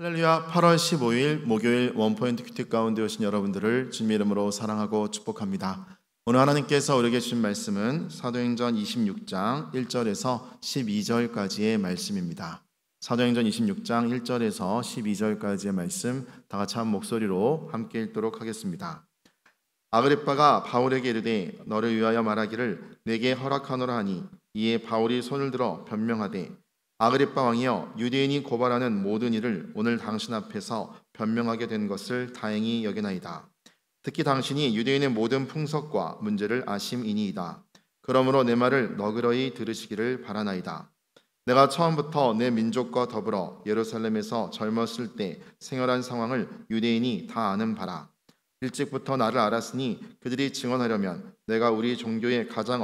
할렐루야. 8월 15일 목요일 원포인트 큐티 가운데 오신 여러분들을 주님의 이름으로 사랑하고 축복합니다. 오늘 하나님께서 우리에게 주신 말씀은 사도행전 26장 1절에서 12절까지의 말씀입니다. 사도행전 26장 1절에서 12절까지의 말씀 다 같이 한 목소리로 함께 읽도록 하겠습니다. 아그리빠가 바울에게 이르되 너를 위하여 말하기를 내게 허락하노라 하니 이에 바울이 손을 들어 변명하되 아그리빠 왕이여, 유대인이 고발하는 모든 일을 오늘 당신 앞에서 변명하게 된 것을 다행히 여기나이다. 특히 당신이 유대인의 모든 풍속과 문제를 아심이니이다. 그러므로 내 말을 너그러이 들으시기를 바라나이다. 내가 처음부터 내 민족과 더불어 예루살렘에서 젊었을 때 생활한 상황을 유대인이 다 아는 바라. 일찍부터 나를 알았으니 그들이 증언하려면 내가 우리 종교의 가장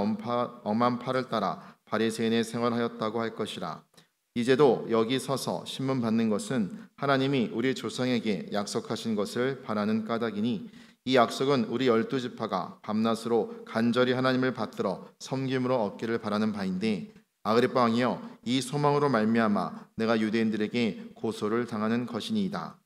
엄한 팔을 따라 바리새인의 생활하였다고 할 것이라. 이제도 여기 서서 신문 받는 것은 하나님이 우리 조상에게 약속하신 것을 바라는 까닭이니 이 약속은 우리 12지파가 밤낮으로 간절히 하나님을 받들어 섬김으로 얻기를 바라는 바인데, 아그리빠 왕이여, 이 소망으로 말미암아 내가 유대인들에게 고소를 당하는 것이니이다.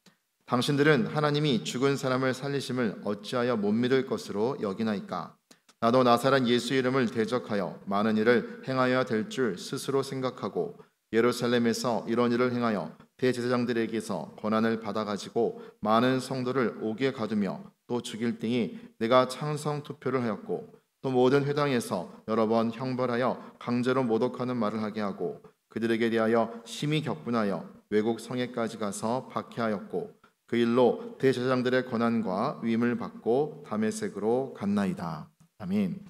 당신들은 하나님이 죽은 사람을 살리심을 어찌하여 못 믿을 것으로 여기나이까? 나도 나사렛 예수의 이름을 대적하여 많은 일을 행하여야 될 줄 스스로 생각하고 예루살렘에서 이런 일을 행하여 대제사장들에게서 권한을 받아가지고 많은 성도를 옥에 가두며 또 죽일 때에 내가 찬성 투표를 하였고 또 모든 회당에서 여러 번 형벌하여 강제로 모독하는 말을 하게 하고 그들에게 대하여 심히 격분하여 외국 성에까지 가서 박해하였고 그 일로 대제사장들의 권한과 위임을 받고 다메섹으로 갔나이다. 아멘.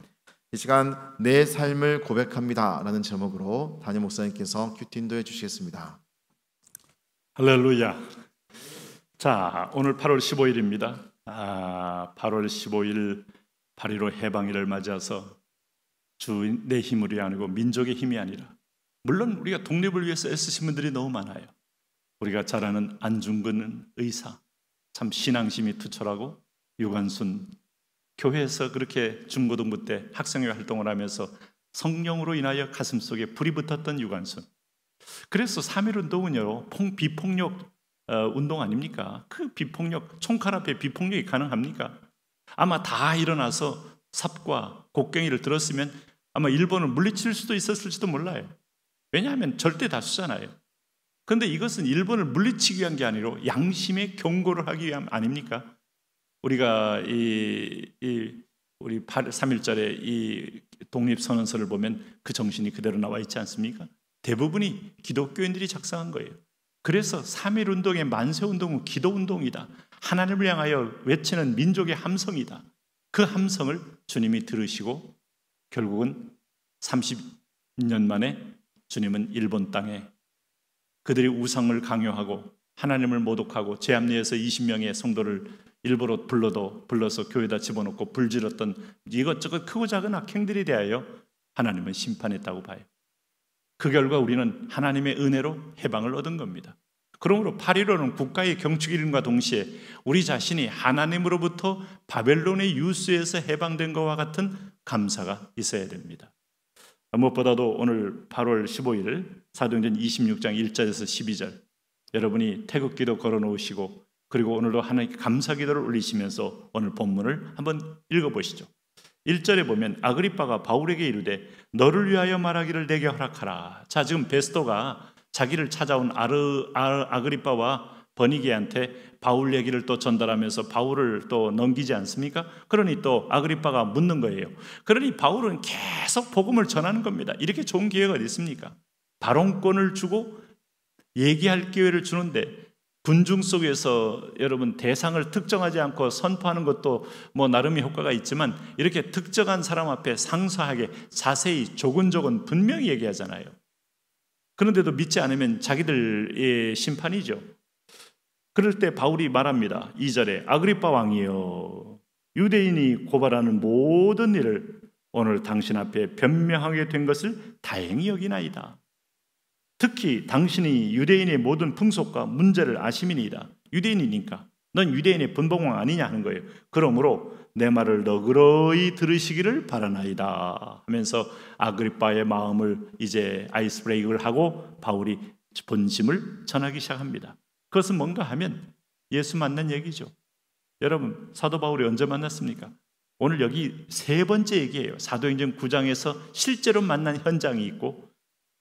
이 시간 내 삶을 고백합니다 라는 제목으로 담임 목사님께서 큐티 인도해 주시겠습니다. 할렐루야. 자, 오늘 8월 15일입니다. 8월 15일 8.15 해방일을 맞아서 주 내 힘이 아니고 민족의 힘이 아니라, 물론 우리가 독립을 위해서 애쓰신 분들이 너무 많아요. 우리가 잘 아는 안중근 의사, 참 신앙심이 투철하고 유관순, 교회에서 그렇게 중고등부 때 학생회 활동을 하면서 성령으로 인하여 가슴속에 불이 붙었던 유관순. 그래서 3.1운동은요 비폭력 운동 아닙니까? 그 비폭력, 총칼 앞에 비폭력이 가능합니까? 아마 다 일어나서 삽과 곡괭이를 들었으면 아마 일본을 물리칠 수도 있었을지도 몰라요. 왜냐하면 절대 다수잖아요. 그런데 이것은 일본을 물리치기 위한 게 아니라 양심의 경고를 하기 위함 아닙니까? 우리가 우리 3.1절에 이 독립선언서를 보면 그 정신이 그대로 나와 있지 않습니까? 대부분이 기독교인들이 작성한 거예요. 그래서 3.1운동의 만세운동은 기도운동이다. 하나님을 향하여 외치는 민족의 함성이다. 그 함성을 주님이 들으시고 결국은 30년 만에 주님은 일본 땅에 그들이 우상을 강요하고 하나님을 모독하고 제 앞리에서 20명의 성도를 일부러 불러서 교회에다 집어넣고 불질렀던 이것저것 크고 작은 악행들에 대하여 하나님은 심판했다고 봐요. 그 결과 우리는 하나님의 은혜로 해방을 얻은 겁니다. 그러므로 8.15는 국가의 경축일과 동시에 우리 자신이 하나님으로부터 바벨론의 유수에서 해방된 것과 같은 감사가 있어야 됩니다. 무엇보다도 오늘 8월 15일 사도행전 26장 1절에서 12절, 여러분이 태극기도 걸어놓으시고 그리고 오늘도 하나님께 감사기도를 올리시면서 오늘 본문을 한번 읽어보시죠. 1절에 보면 아그리빠가 바울에게 이르되 너를 위하여 말하기를 내게 허락하라. 자, 지금 베스토가 자기를 찾아온 아그리빠와 버니게한테 바울 얘기를 또 전달하면서 바울을 또 넘기지 않습니까? 그러니 또 아그리빠가 묻는 거예요. 그러니 바울은 계속 복음을 전하는 겁니다. 이렇게 좋은 기회가 어디 있습니까? 발언권을 주고 얘기할 기회를 주는데, 군중 속에서 여러분 대상을 특정하지 않고 선포하는 것도 뭐 나름의 효과가 있지만 이렇게 특정한 사람 앞에 상세하게 자세히 조근조근 분명히 얘기하잖아요. 그런데도 믿지 않으면 자기들의 심판이죠. 그럴 때 바울이 말합니다. 2절에 아그리빠 왕이여, 유대인이 고발하는 모든 일을 오늘 당신 앞에 변명하게 된 것을 다행히 여기나이다. 특히 당신이 유대인의 모든 풍속과 문제를 아심이니이다. 유대인이니까 넌 유대인의 분봉왕 아니냐 하는 거예요. 그러므로 내 말을 너그러이 들으시기를 바라나이다 하면서 아그리빠의 마음을 이제 아이스 브레이크를 하고 바울이 본심을 전하기 시작합니다. 그것은 뭔가 하면 예수 만난 얘기죠. 여러분, 사도 바울이 언제 만났습니까? 오늘 여기 세 번째 얘기예요. 사도행전 9장에서 실제로 만난 현장이 있고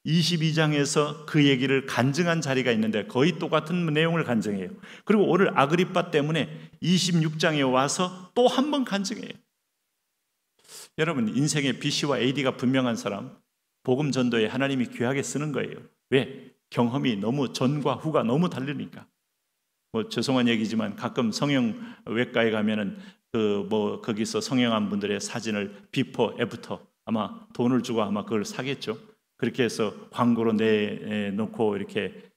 22장에서 그 얘기를 간증한 자리가 있는데 거의 똑같은 내용을 간증해요. 그리고 오늘 아그리빠 때문에 26장에 와서 또 한 번 간증해요. 여러분, 인생의 BC와 AD가 분명한 사람, 복음 전도에 하나님이 귀하게 쓰는 거예요. 왜? 경험이 너무 전과 후가 너무 다르니까. 뭐 죄송한 얘기지만 가끔 성형외과에 가면은 거기서 성형한 분들의 사진을 비포, 애프터 아마 돈을 주고 아마 그걸 사겠죠. 그렇게 해서 광고로 내놓고 이렇게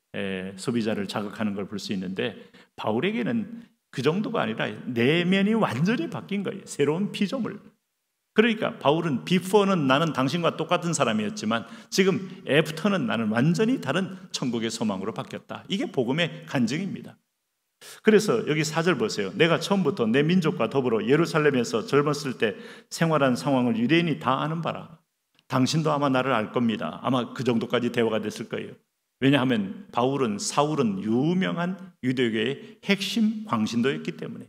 소비자를 자극하는 걸 볼 수 있는데, 바울에게는 그 정도가 아니라 내면이 완전히 바뀐 거예요. 새로운 피조물. 그러니까 바울은 비포는 나는 당신과 똑같은 사람이었지만 지금 애프터는 나는 완전히 다른 천국의 소망으로 바뀌었다. 이게 복음의 간증입니다. 그래서 여기 4절 보세요. 내가 처음부터 내 민족과 더불어 예루살렘에서 젊었을 때 생활한 상황을 유대인이 다 아는 바라. 당신도 아마 나를 알 겁니다. 아마 그 정도까지 대화가 됐을 거예요. 왜냐하면 사울은 유명한 유대교의 핵심 광신도였기 때문에.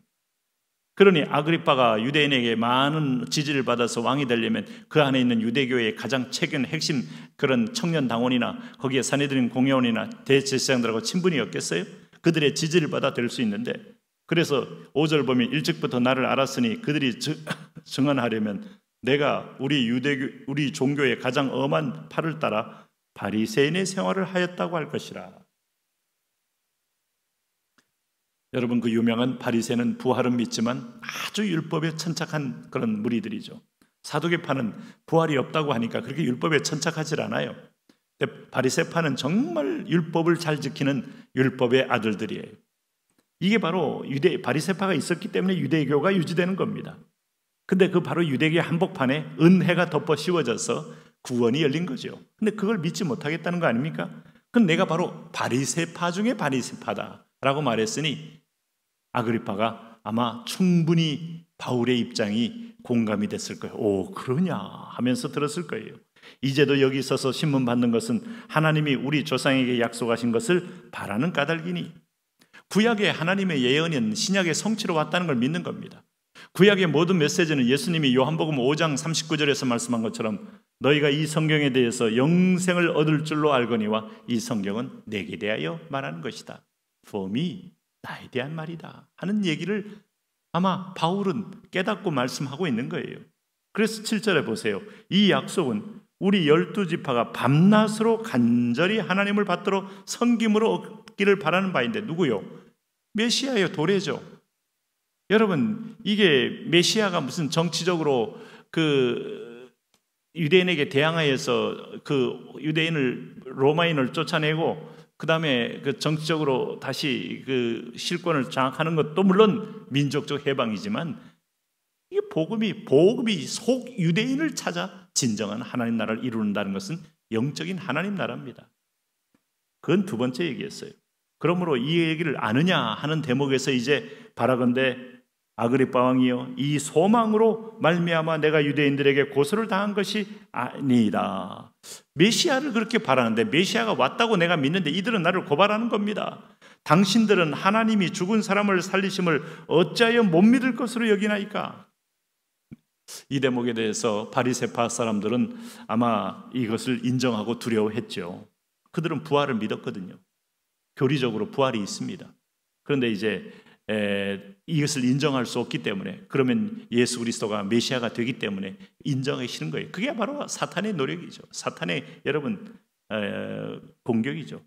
그러니 아그리빠가 유대인에게 많은 지지를 받아서 왕이 되려면 그 안에 있는 유대교의 가장 최근 핵심 그런 청년 당원이나 거기에 산헤드린 공회원이나 대제사장들하고 친분이었겠어요? 그들의 지지를 받아 될 수 있는데, 그래서 5절 보면 일찍부터 나를 알았으니 그들이 증언하려면 내가 우리 종교의 가장 엄한 팔을 따라 바리새인의 생활을 하였다고 할 것이라. 여러분, 그 유명한 바리새인은 부활은 믿지만 아주 율법에 천착한 그런 무리들이죠. 사두개파는 부활이 없다고 하니까 그렇게 율법에 천착하지 않아요. 근데 바리새파는 정말 율법을 잘 지키는 율법의 아들들이에요. 이게 바로 바리새파가 있었기 때문에 유대교가 유지되는 겁니다. 근데 그 바로 유대교의 한복판에 은혜가 덮어 씌워져서 구원이 열린 거죠. 근데 그걸 믿지 못하겠다는 거 아닙니까? 그럼 내가 바로 바리새파 중에 바리새파다라고 말했으니 아그리파가 아마 충분히 바울의 입장이 공감이 됐을 거예요. 오, 그러냐 하면서 들었을 거예요. 이제도 여기 있어서 신문 받는 것은 하나님이 우리 조상에게 약속하신 것을 바라는 까닭이니, 구약의 하나님의 예언은 신약의 성취로 왔다는 걸 믿는 겁니다. 구약의 모든 메시지는 예수님이 요한복음 5장 39절에서 말씀한 것처럼 너희가 이 성경에 대해서 영생을 얻을 줄로 알거니와 이 성경은 내게 대하여 말하는 것이다. For me, 나에 대한 말이다 하는 얘기를 아마 바울은 깨닫고 말씀하고 있는 거예요. 그래서 7절에 보세요. 이 약속은 우리 12지파가 밤낮으로 간절히 하나님을 받들어 섬김으로 얻기를 바라는 바인데, 누구요? 메시아요, 도래죠. 여러분, 이게 메시아가 무슨 정치적으로 그 유대인에게 대항하여서 그 유대인을 로마인을 쫓아내고 그 다음에 그 정치적으로 다시 그 실권을 장악하는 것도 물론 민족적 해방이지만, 이 복음이 속 유대인을 찾아 진정한 하나님 나라를 이루는다는 것은 영적인 하나님 나라입니다. 그건 두 번째 얘기였어요. 그러므로 이 얘기를 아느냐 하는 대목에서 이제 바라건대 아그리빠 왕이여, 이 소망으로 말미암아 내가 유대인들에게 고소를 당한 것이 아니이다. 메시아를 그렇게 바라는데, 메시아가 왔다고 내가 믿는데 이들은 나를 고발하는 겁니다. 당신들은 하나님이 죽은 사람을 살리심을 어찌하여 못 믿을 것으로 여기나이까? 이 대목에 대해서 바리새파 사람들은 아마 이것을 인정하고 두려워했죠. 그들은 부활을 믿었거든요. 교리적으로 부활이 있습니다. 그런데 이제 이것을 인정할 수 없기 때문에, 그러면 예수 그리스도가 메시아가 되기 때문에 인정하기 싫은 거예요. 그게 바로 사탄의 노력이죠. 사탄의 여러분 공격이죠.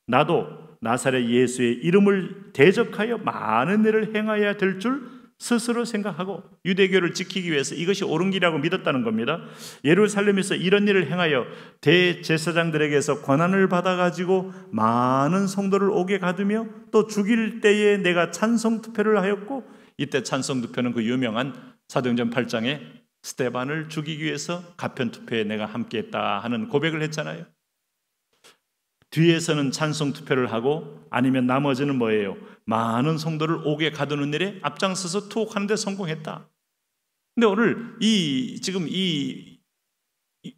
나도 나사렛 예수의 이름을 대적하여 많은 일을 행하여야 될 줄 스스로 생각하고 유대교를 지키기 위해서 이것이 옳은 길이라고 믿었다는 겁니다. 예루살렘에서 이런 일을 행하여 대제사장들에게서 권한을 받아가지고 많은 성도를 오게 가두며 또 죽일 때에 내가 찬송 투표를 하였고, 이때 찬송 투표는 그 유명한 사도행전 8장에 스데반을 죽이기 위해서 가편 투표에 내가 함께했다 하는 고백을 했잖아요. 뒤에서는 찬송 투표를 하고, 아니면 나머지는 뭐예요? 많은 성도를 옥에 가두는 일에 앞장서서 투옥하는 데 성공했다. 근데 오늘 지금 이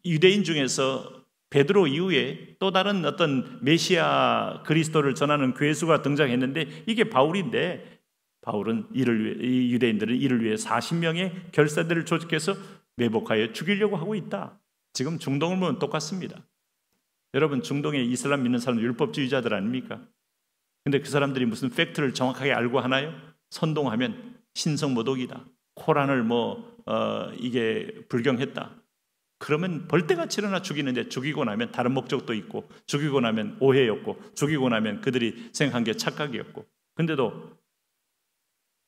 유대인 중에서 베드로 이후에 또 다른 어떤 메시아 그리스도를 전하는 괴수가 등장했는데 이게 바울인데, 바울은 이 유대인들은 이를 위해 40명의 결사들을 조직해서 매복하여 죽이려고 하고 있다. 지금 중동을 보면 똑같습니다. 여러분, 중동에 이슬람 믿는 사람들 율법주의자들 아닙니까? 근데 그 사람들이 무슨 팩트를 정확하게 알고 하나요? 선동하면 신성모독이다. 코란을 이게 불경했다. 그러면 벌떼같이 일어나 죽이는데, 죽이고 나면 다른 목적도 있고, 죽이고 나면 오해였고, 죽이고 나면 그들이 생각한 게 착각이었고, 근데도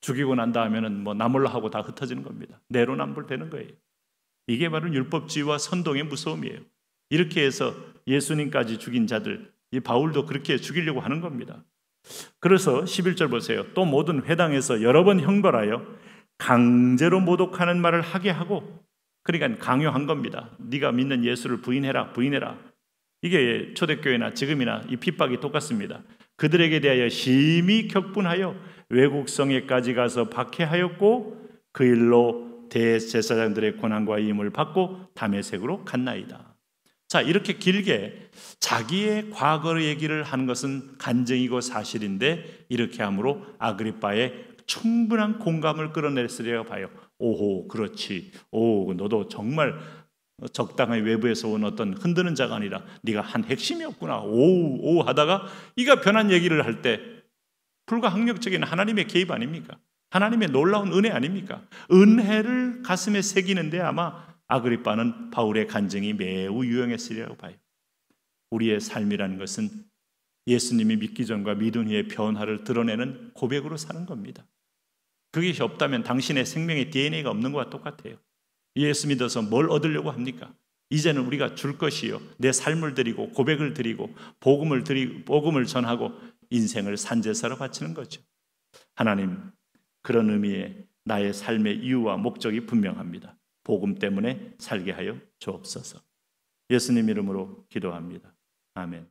죽이고 난 다음에는 나몰라 하고 다 흩어지는 겁니다. 내로남불되는 거예요. 이게 바로 율법주의와 선동의 무서움이에요. 이렇게 해서 예수님까지 죽인 자들, 이 바울도 그렇게 죽이려고 하는 겁니다. 그래서 11절 보세요. 또 모든 회당에서 여러 번 형벌하여 강제로 모독하는 말을 하게 하고, 그러니까 강요한 겁니다. 네가 믿는 예수를 부인해라, 부인해라. 이게 초대교회나 지금이나 이 핍박이 똑같습니다. 그들에게 대하여 심히 격분하여 외국 성에까지 가서 박해하였고, 그 일로 대제사장들의 고난과 이임을 받고 다메섹으로 갔나이다. 자, 이렇게 길게 자기의 과거 얘기를 하는 것은 간증이고 사실인데, 이렇게 함으로 아그리빠의 충분한 공감을 끌어냈으리라고 봐요. 오호, 그렇지. 오, 너도 정말 적당한 외부에서 온 어떤 흔드는 자가 아니라 네가 한 핵심이었구나. 오 하다가 이가 변한 얘기를 할 때 불가항력적인 하나님의 개입 아닙니까? 하나님의 놀라운 은혜 아닙니까? 은혜를 가슴에 새기는데 아마 아그리빠는 바울의 간증이 매우 유용했으리라고 봐요. 우리의 삶이라는 것은 예수님이 믿기 전과 믿은 후의 변화를 드러내는 고백으로 사는 겁니다. 그것이 없다면 당신의 생명의 DNA가 없는 것과 똑같아요. 예수 믿어서 뭘 얻으려고 합니까? 이제는 우리가 줄 것이요, 내 삶을 드리고 고백을 드리고 복음을 전하고 인생을 산제사로 바치는 거죠. 하나님, 그런 의미에 나의 삶의 이유와 목적이 분명합니다. 복음 때문에 살게 하여 주옵소서. 예수님 이름으로 기도합니다. 아멘.